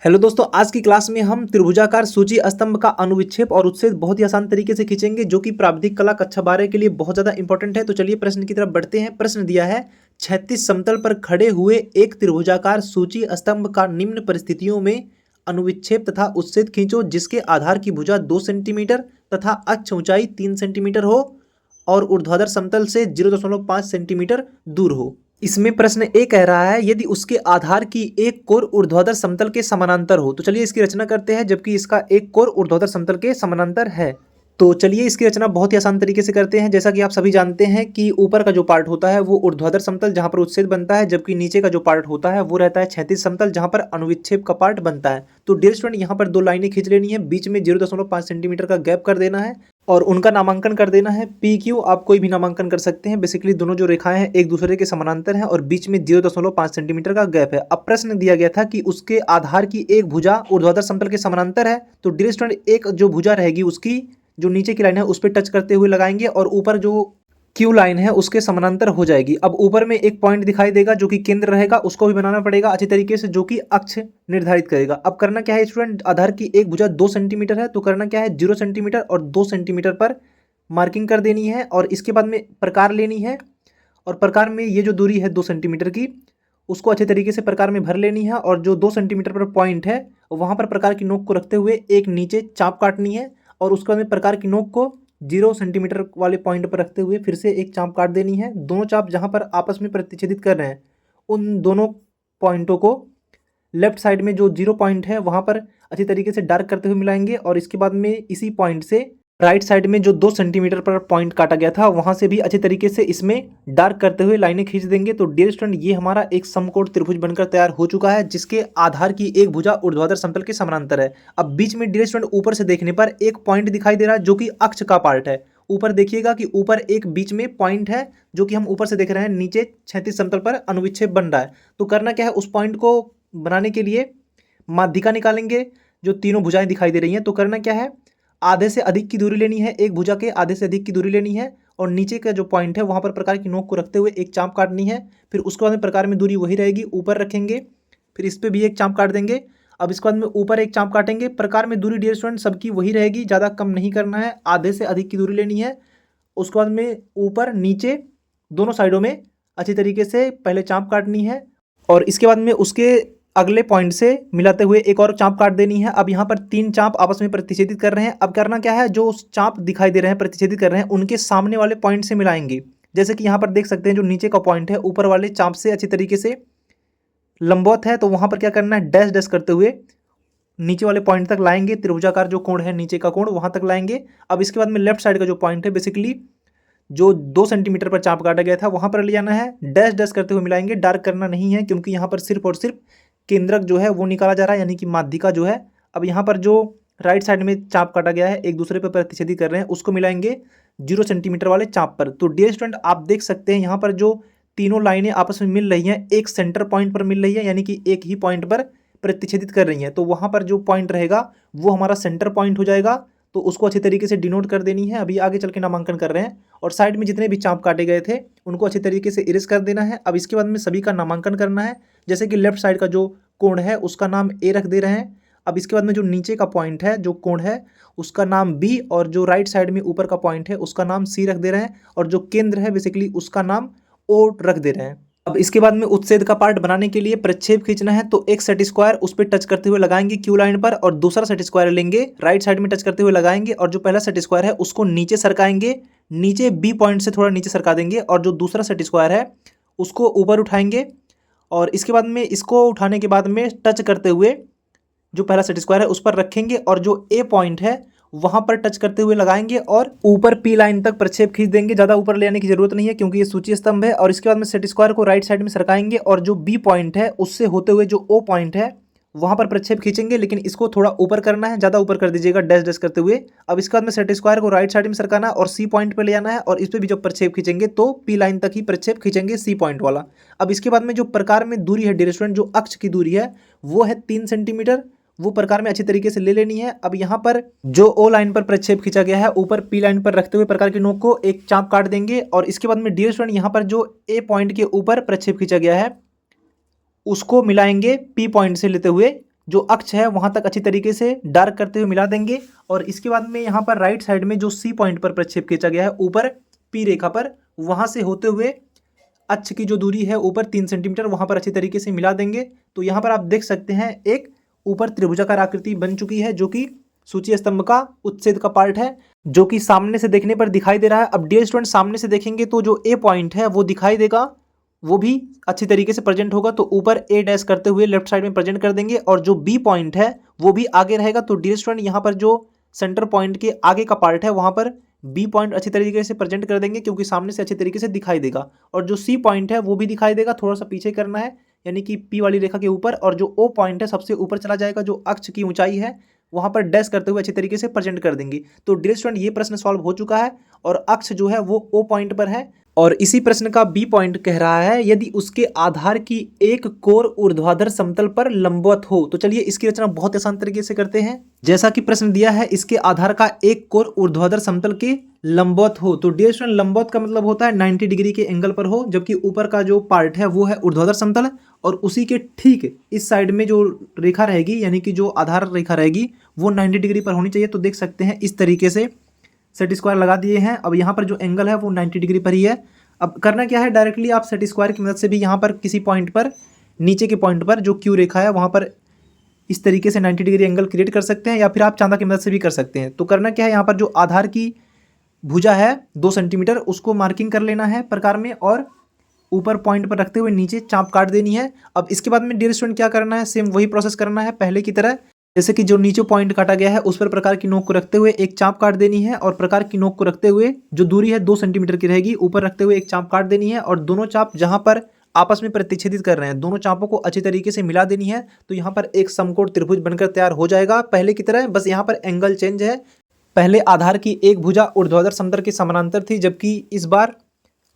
Hello दोस्तों, आज की क्लास में हम त्रिभुजाकार सूची स्तंभ का अनुविच्छेद और उच्छेद बहुत ही आसान तरीके से खींचेंगे, जो कि प्राविधिक कला कक्षा 12 के लिए बहुत ज़्यादा इंपॉर्टेंट है। तो चलिए प्रश्न की तरफ बढ़ते हैं। प्रश्न दिया है, क्षैतिज समतल पर खड़े हुए एक त्रिभुजाकार सूची स्तंभ का निम्न परिस्थितियों में अनुविच्छेद तथा उच्छेद खींचो, जिसके आधार की भुजा 2 सेंटीमीटर तथा अक्ष ऊंचाई 3 सेंटीमीटर हो और ऊर्ध्वाधर समतल से 0.5 सेंटीमीटर दूर हो। इसमें प्रश्न ए कह रहा है, यदि उसके आधार की एक कोर ऊर्ध्वाधर समतल के समानांतर हो। तो चलिए इसकी रचना करते हैं, जबकि इसका एक कोर ऊर्ध्वाधर समतल के समानांतर है। तो चलिए इसकी रचना बहुत ही आसान तरीके से करते हैं। जैसा कि आप सभी जानते हैं कि ऊपर का जो पार्ट होता है वो ऊर्ध्वाधर समतल, जहां पर उच्छेद बनता है, जबकि नीचे का जो पार्ट होता है वो रहता है क्षैतिज समतल, जहां पर अनुविच्छेद का पार्ट बनता है। तो डियर स्टूडेंट, यहाँ पर 2 लाइनें खींच लेनी है, बीच में 0.5 सेंटीमीटर का गैप कर देना है और उनका नामांकन कर देना है पी क्यू। आप कोई भी नामांकन कर सकते हैं। बेसिकली दोनों जो रेखाएं हैं एक दूसरे के समानांतर हैं और बीच में 0.5 सेंटीमीटर का गैप है। अब प्रश्न दिया गया था कि उसके आधार की एक भुजा ऊर्ध्वाधर समतल के समानांतर है। तो डियर स्टूडेंट, एक जो भुजा रहेगी उसकी जो नीचे की लाइन है उस पर टच करते हुए लगाएंगे और ऊपर जो क्यू लाइन है उसके समानांतर हो जाएगी। अब ऊपर में एक पॉइंट दिखाई देगा जो कि केंद्र रहेगा, उसको भी बनाना पड़ेगा अच्छी तरीके से, जो कि अक्ष निर्धारित करेगा। अब करना क्या है स्टूडेंट, आधार की एक भुजा 2 सेंटीमीटर है, तो करना क्या है, 0 सेंटीमीटर और 2 सेंटीमीटर पर मार्किंग कर देनी है और इसके बाद में प्रकार लेनी है और प्रकार में ये जो दूरी है 2 सेंटीमीटर की, उसको अच्छे तरीके से प्रकार में भर लेनी है और जो 2 सेंटीमीटर पर पॉइंट है वहाँ पर प्रकार की नोक को रखते हुए एक नीचे चाप काटनी है और उसके बाद में प्रकार की नोक को 0 सेंटीमीटर वाले पॉइंट पर रखते हुए फिर से एक चाप काट देनी है। दोनों चाप जहाँ पर आपस में प्रतिच्छेदित कर रहे हैं उन दोनों पॉइंटों को लेफ्ट साइड में जो 0 पॉइंट है वहाँ पर अच्छी तरीके से डार्क करते हुए मिलाएंगे और इसके बाद में इसी पॉइंट से राइट साइड में जो 2 सेंटीमीटर पर पॉइंट काटा गया था वहाँ से भी अच्छे तरीके से इसमें डार्क करते हुए लाइनें खींच देंगे। तो डियर स्टूडेंट, ये हमारा एक समकोण त्रिभुज बनकर तैयार हो चुका है, जिसके आधार की एक भुजा ऊर्ध्वाधर समतल के समानांतर है। अब बीच में डियर स्टूडेंट ऊपर से देखने पर एक पॉइंट दिखाई दे रहा है जो कि अक्ष का पार्ट है। ऊपर देखिएगा कि ऊपर एक बीच में पॉइंट है जो कि हम ऊपर से देख रहे हैं, नीचे क्षैतिज समतल पर अनुविच्छेद बन रहा है। तो करना क्या है, उस पॉइंट को बनाने के लिए माध्यिका निकालेंगे जो तीनों भुजाएं दिखाई दे रही हैं। तो करना क्या है, आधे से अधिक की दूरी लेनी है, एक भुजा के आधे से अधिक की दूरी लेनी है और नीचे का जो पॉइंट है वहाँ पर प्रकार की नोक को रखते हुए एक चाप काटनी है। फिर उसके बाद में प्रकार में दूरी वही रहेगी, ऊपर रखेंगे, फिर इस पर भी एक चाप काट देंगे। अब इसके बाद में ऊपर एक चाप काटेंगे। प्रकार में दूरी डियर स्टूडेंट सबकी वही रहेगी, ज़्यादा कम नहीं करना है, आधे से अधिक की दूरी लेनी है। उसके बाद में ऊपर नीचे दोनों साइडों में अच्छी तरीके से पहले चाप काटनी है और इसके बाद में उसके अगले पॉइंट से मिलाते हुए एक और चाप काट देनी है। अब यहाँ पर 3 चाप आपस में प्रतिच्छेदित कर रहे हैं। अब करना क्या है, जो चाप दिखाई दे रहे हैं प्रतिच्छेदित कर रहे हैं उनके सामने वाले पॉइंट से मिलाएंगे। जैसे कि यहाँ पर देख सकते हैं जो नीचे का पॉइंट है ऊपर वाले चाप से अच्छी तरीके से लंबवत है, तो वहाँ पर क्या करना है, डैश डैश करते हुए नीचे वाले पॉइंट तक लाएंगे। त्रिभुजाकार जो कोण है नीचे का कोण वहाँ तक लाएंगे। अब इसके बाद में लेफ्ट साइड का जो पॉइंट है बेसिकली जो 2 सेंटीमीटर पर चाप काटा गया था वहाँ पर ले जाना है, डैश डैश करते हुए मिलाएंगे। डार्क करना नहीं है क्योंकि यहाँ पर सिर्फ और सिर्फ केंद्रक जो है वो निकाला जा रहा है, यानी कि माध्यिका जो है। अब यहाँ पर जो राइट साइड में चाप काटा गया है एक दूसरे पर प्रतिच्छेदित कर रहे हैं, उसको मिलाएंगे 0 सेंटीमीटर वाले चाप पर। तो डियर स्टूडेंट, आप देख सकते हैं यहाँ पर जो तीनों लाइनें आपस में मिल रही हैं एक सेंटर पॉइंट पर मिल रही है, यानी कि एक ही पॉइंट पर प्रतिच्छेदित कर रही हैं। तो वहाँ पर जो पॉइंट रहेगा वो हमारा सेंटर पॉइंट हो जाएगा, तो उसको अच्छी तरीके से डिनोट कर देनी है। अभी आगे चल के नामांकन कर रहे हैं और साइड में जितने भी चाप काटे गए थे उनको अच्छी तरीके से इरेज कर देना है। अब इसके बाद में सभी का नामांकन करना है। जैसे कि लेफ्ट साइड का जो कोण है उसका नाम ए रख दे रहे हैं। अब इसके बाद में जो नीचे का पॉइंट है जो कोण है उसका नाम बी और जो राइट साइड में ऊपर का पॉइंट है उसका नाम सी रख दे रहे हैं और जो केंद्र है बेसिकली उसका नाम ओ रख दे रहे हैं। अब इसके बाद में उच्छेद का पार्ट बनाने के लिए प्रक्षेप खींचना है, तो एक सेट स्क्वायर उस पर टच करते हुए लगाएंगे क्यू लाइन पर और दूसरा सेट स्क्वायर लेंगे राइट साइड में टच करते हुए लगाएंगे और जो पहला सेट स्क्वायर है उसको नीचे सरकाएंगे, नीचे बी पॉइंट से थोड़ा नीचे सरका देंगे और जो दूसरा सेट स्क्वायर है उसको ऊपर उठाएंगे और इसके बाद में इसको उठाने के बाद में टच करते हुए जो पहला सेट स्क्वायर है उस पर रखेंगे और जो ए पॉइंट है वहां पर टच करते हुए लगाएंगे और ऊपर पी लाइन तक प्रक्षेप खींच देंगे। ज़्यादा ऊपर ले आने की जरूरत नहीं है क्योंकि ये सूची स्तंभ है। और इसके बाद में सेट स्क्वायर को राइट साइड में सरकाएंगे और जो बी पॉइंट है उससे होते हुए जो ओ पॉइंट है वहां पर प्रक्षेप खींचेंगे, लेकिन इसको थोड़ा ऊपर करना है, ज़्यादा ऊपर कर दीजिएगा डैश डैश करते हुए। अब इसके बाद में सेट स्क्वायर को राइट साइड में सरकाना और सी पॉइंट पर ले आना है और इस पर भी जब प्रक्षेप खींचेंगे तो पी लाइन तक ही प्रक्षेप खींचेंगे सी पॉइंट वाला। अब इसके बाद में जो प्रकार में दूरी है डियर स्टूडेंट, जो अक्ष की दूरी है वो है 3 सेंटीमीटर, वो प्रकार में अच्छी तरीके से ले लेनी है। अब यहाँ पर जो ओ लाइन पर प्रक्षेप खींचा गया है ऊपर पी लाइन पर रखते हुए प्रकार की नोक को एक चाप काट देंगे और इसके बाद में डियर स्टूडेंट यहाँ पर जो ए पॉइंट के ऊपर प्रक्षेप खींचा गया है उसको मिलाएंगे पी पॉइंट से लेते हुए जो अक्ष है वहां तक अच्छी तरीके से डार्क करते हुए मिला देंगे। और इसके बाद में यहाँ पर राइट साइड में जो सी पॉइंट पर प्रक्षेप खींचा गया है ऊपर पी रेखा पर, वहां से होते हुए अक्ष की जो दूरी है ऊपर 3 सेंटीमीटर वहां पर अच्छी तरीके से मिला देंगे। तो यहाँ पर आप देख सकते हैं एक ऊपर त्रिभुजाकार आकृति बन चुकी है जो कि सूची स्तंभ का उच्छेद का पार्ट है, जो कि सामने से देखने पर दिखाई दे रहा है। अब डियर स्टूडेंट सामने से देखेंगे तो जो ए पॉइंट है वो दिखाई देगा, वो भी अच्छी तरीके से प्रेजेंट होगा। तो ऊपर ए डैश करते हुए लेफ्ट साइड में प्रेजेंट कर देंगे और जो बी पॉइंट है वो भी आगे रहेगा। तो डियर स्टूडेंट यहाँ पर जो सेंटर पॉइंट के आगे का पार्ट है वहां पर बी पॉइंट अच्छी तरीके से प्रेजेंट कर देंगे क्योंकि सामने से अच्छी तरीके से दिखाई देगा। और जो सी पॉइंट है वो भी दिखाई देगा, थोड़ा सा पीछे करना है यानी कि पी वाली रेखा के ऊपर। और जो ओ पॉइंट है सबसे ऊपर चला जाएगा, जो अक्ष की ऊंचाई है वहां पर डैश करते हुए अच्छी तरीके से प्रेजेंट कर देंगे। तो डियर स्टूडेंट ये प्रश्न सॉल्व हो चुका है और अक्ष जो है वो ओ पॉइंट पर है। और इसी प्रश्न का बी पॉइंट कह रहा है यदि उसके आधार की एक कोर ऊर्ध्वाधर समतल पर लंबवत हो। तो चलिए इसकी रचना बहुत आसान तरीके से करते हैं। जैसा कि प्रश्न दिया है इसके आधार का एक कोर ऊर्ध्वाधर समतल के लंबवत हो। तो डियर स्टूडेंट लंबवत का मतलब होता है 90 डिग्री के एंगल पर हो, जबकि ऊपर का जो पार्ट है वो है ऊर्ध्वाधर समतल। और उसी के ठीक इस साइड में जो रेखा रहेगी यानी कि जो आधार रेखा रहेगी वो 90 डिग्री पर होनी चाहिए। तो देख सकते हैं इस तरीके से सेट स्क्वायर लगा दिए हैं। अब यहाँ पर जो एंगल है वो 90 डिग्री पर ही है। अब करना क्या है, डायरेक्टली आप सेट स्क्वायर की मदद से भी यहाँ पर किसी पॉइंट पर, नीचे के पॉइंट पर जो क्यू रेखा है वहाँ पर इस तरीके से 90 डिग्री एंगल क्रिएट कर सकते हैं, या फिर आप चांदा की मदद से भी कर सकते हैं। तो करना क्या है, यहाँ पर जो आधार की भुजा है 2 सेंटीमीटर उसको मार्किंग कर लेना है प्रकार में और ऊपर पॉइंट पर रखते हुए नीचे चाप काट देनी है। अब इसके बाद में डियर स्टूडेंट क्या करना है, सेम वही प्रोसेस करना है पहले की तरह। जैसे कि जो नीचे पॉइंट काटा गया है उस पर प्रकार की नोक को रखते हुए एक चाप काट देनी है और प्रकार की नोक को रखते हुए जो दूरी है 2 सेंटीमीटर की रहेगी ऊपर रखते हुए एक चाप काट देनी है। और दोनों चाप जहां पर आपस में प्रतिच्छेदित कर रहे हैं दोनों चापों को अच्छी तरीके से मिला देनी है। तो यहाँ पर एक समकोण त्रिभुज बनकर तैयार हो जाएगा पहले की तरह, बस यहाँ पर एंगल चेंज है। पहले आधार की एक भुजा ऊर्ध्वाधर समतल के समानांतर थी, जबकि इस बार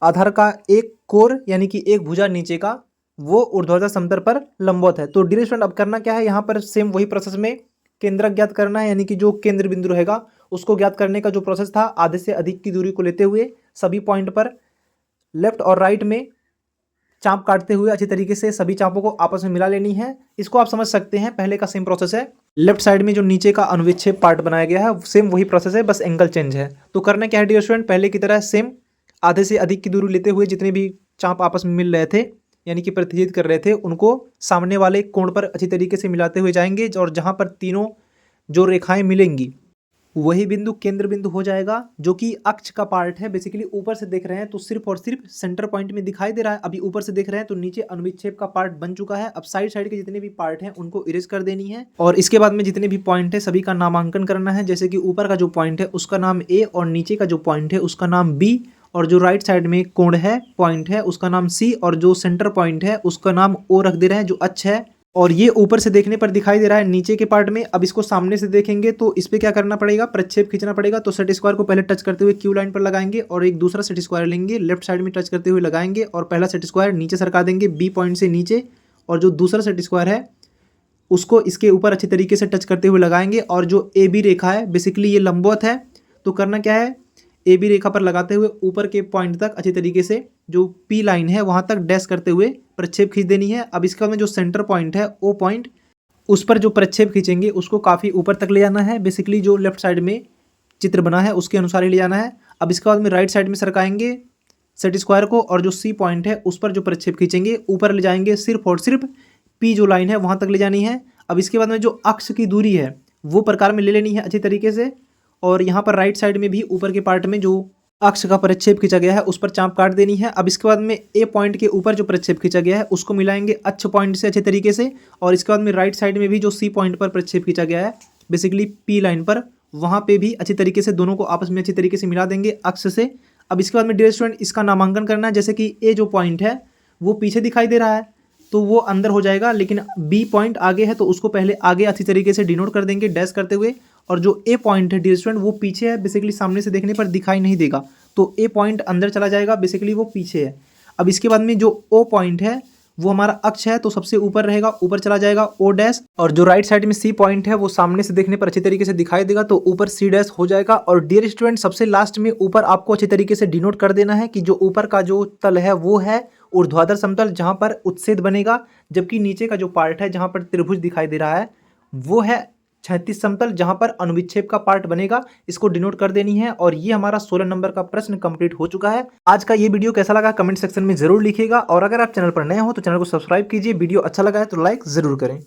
आधार का एक कोर यानी कि एक भुजा नीचे का वो ऊर्ध्वाधर समतल पर लंबवत है। तो डियर स्टूडेंट अब करना क्या है, यहाँ पर सेम वही प्रोसेस में केंद्रक ज्ञात करना है, यानी कि जो केंद्र बिंदु रहेगा उसको ज्ञात करने का जो प्रोसेस था, आधे से अधिक की दूरी को लेते हुए सभी पॉइंट पर लेफ्ट और राइट में चाप काटते हुए अच्छी तरीके से सभी चापों को आपस में मिला लेनी है। इसको आप समझ सकते हैं पहले का सेम प्रोसेस है। लेफ्ट साइड में जो नीचे का अनुविच्छेद पार्ट बनाया गया है सेम वही प्रोसेस है, बस एंगल चेंज है। तो करना क्या है डियर स्टूडेंट, पहले की तरह सेम आधे से अधिक की दूरी लेते हुए जितने भी चाप आपस में मिल रहे थे यानी कि प्रतिच्छेद कर रहे थे उनको सामने वाले कोण पर अच्छी तरीके से मिलाते हुए जाएंगे। और जहां पर तीनों जो रेखाएं मिलेंगी वही बिंदु केंद्र बिंदु हो जाएगा, जो कि अक्ष का पार्ट है। बेसिकली ऊपर से देख रहे हैं तो सिर्फ और सिर्फ सेंटर पॉइंट में दिखाई दे रहा है। अभी ऊपर से देख रहे हैं तो नीचे अनुविच्छेद का पार्ट बन चुका है। अब साइड साइड के जितने भी पार्ट हैं उनको इरेज कर देनी है और इसके बाद में जितने भी पॉइंट है सभी का नामांकन करना है। जैसे कि ऊपर का जो पॉइंट है उसका नाम ए और नीचे का जो पॉइंट है उसका नाम बी, और जो राइट साइड में कोण है पॉइंट है उसका नाम सी, और जो सेंटर पॉइंट है उसका नाम ओ रख दे रहे हैं जो अक्ष है। और ये ऊपर से देखने पर दिखाई दे रहा है नीचे के पार्ट में। अब इसको सामने से देखेंगे तो इस पे क्या करना पड़ेगा, प्रक्षेप खींचना पड़ेगा। तो सेट स्क्वायर को पहले टच करते हुए क्यू लाइन पर लगाएंगे और एक दूसरा सेट स्क्वायर लेंगे, लेफ्ट साइड में टच करते हुए लगाएंगे और पहला सेट स्क्वायर नीचे सरका देंगे बी पॉइंट से नीचे, और जो दूसरा सेट स्क्वायर है उसको इसके ऊपर अच्छी तरीके से टच करते हुए लगाएंगे। और जो ए बी रेखा है बेसिकली ये लंबवत है, तो करना क्या है, ए बी रेखा पर लगाते हुए ऊपर के पॉइंट तक अच्छी तरीके से जो पी लाइन है वहां तक डैश करते हुए प्रक्षेप खींच देनी है। अब इसके बाद में जो सेंटर पॉइंट है ओ पॉइंट उस पर जो प्रक्षेप खींचेंगे उसको काफ़ी ऊपर तक ले जाना है। बेसिकली जो लेफ्ट साइड में चित्र बना है उसके अनुसार ही ले जाना है। अब इसके बाद में राइट साइड में सरकाएंगे सेट स्क्वायर को और जो सी पॉइंट है उस पर जो प्रक्षेप खींचेंगे ऊपर ले जाएंगे, सिर्फ और सिर्फ पी जो लाइन है वहां तक ले जानी है। अब इसके बाद में जो अक्ष की दूरी है वो प्रकार में ले लेनी है अच्छी तरीके से, और यहाँ पर राइट साइड में भी ऊपर के पार्ट में जो अक्ष का प्रक्षेप खींचा गया है उस पर चाप काट देनी है। अब इसके बाद में ए पॉइंट के ऊपर जो प्रक्षेप खींचा गया है उसको मिलाएंगे अक्ष पॉइंट से अच्छे तरीके से, और इसके बाद में राइट साइड में भी जो सी पॉइंट पर प्रक्षेप खींचा गया है बेसिकली पी लाइन पर, वहाँ पे भी अच्छी तरीके से दोनों को आपस में अच्छी तरीके से मिला देंगे अक्ष से। अब इसके बाद में डियर स्टूडेंट इसका नामांकन करना है। जैसे कि ए जो पॉइंट है वो पीछे दिखाई दे रहा है तो वो अंदर हो जाएगा, लेकिन बी पॉइंट आगे है तो उसको पहले आगे अच्छी तरीके से डिनोट कर देंगे डैश करते हुए। और जो ए पॉइंट है डियर स्टूडेंट वो पीछे है, बेसिकली सामने से देखने पर दिखाई नहीं देगा, तो ए पॉइंट अंदर चला जाएगा, बेसिकली वो पीछे है। अब इसके बाद में जो ओ पॉइंट है वो हमारा अक्ष है तो सबसे ऊपर रहेगा, ऊपर चला जाएगा ओ डैश, और जो राइट साइड में सी पॉइंट है वो सामने से देखने पर अच्छी तरीके से दिखाई देगा तो ऊपर सी डैश हो जाएगा। और डियर स्टूडेंट सबसे लास्ट में ऊपर आपको अच्छी तरीके से डिनोट कर देना है कि जो ऊपर का जो तल है वो है ऊर्ध्वाधर समतल जहां पर उच्छेद बनेगा, जबकि नीचे का जो पार्ट है जहां पर त्रिभुज दिखाई दे रहा है वो है 36 समतल, जहां पर अनुविच्छेद का पार्ट बनेगा, इसको डिनोट कर देनी है। और ये हमारा 16 नंबर का प्रश्न कंप्लीट हो चुका है। आज का ये वीडियो कैसा लगा कमेंट सेक्शन में जरूर लिखिएगा, और अगर आप चैनल पर नए हो तो चैनल को सब्सक्राइब कीजिए। वीडियो अच्छा लगा है तो लाइक जरूर करें।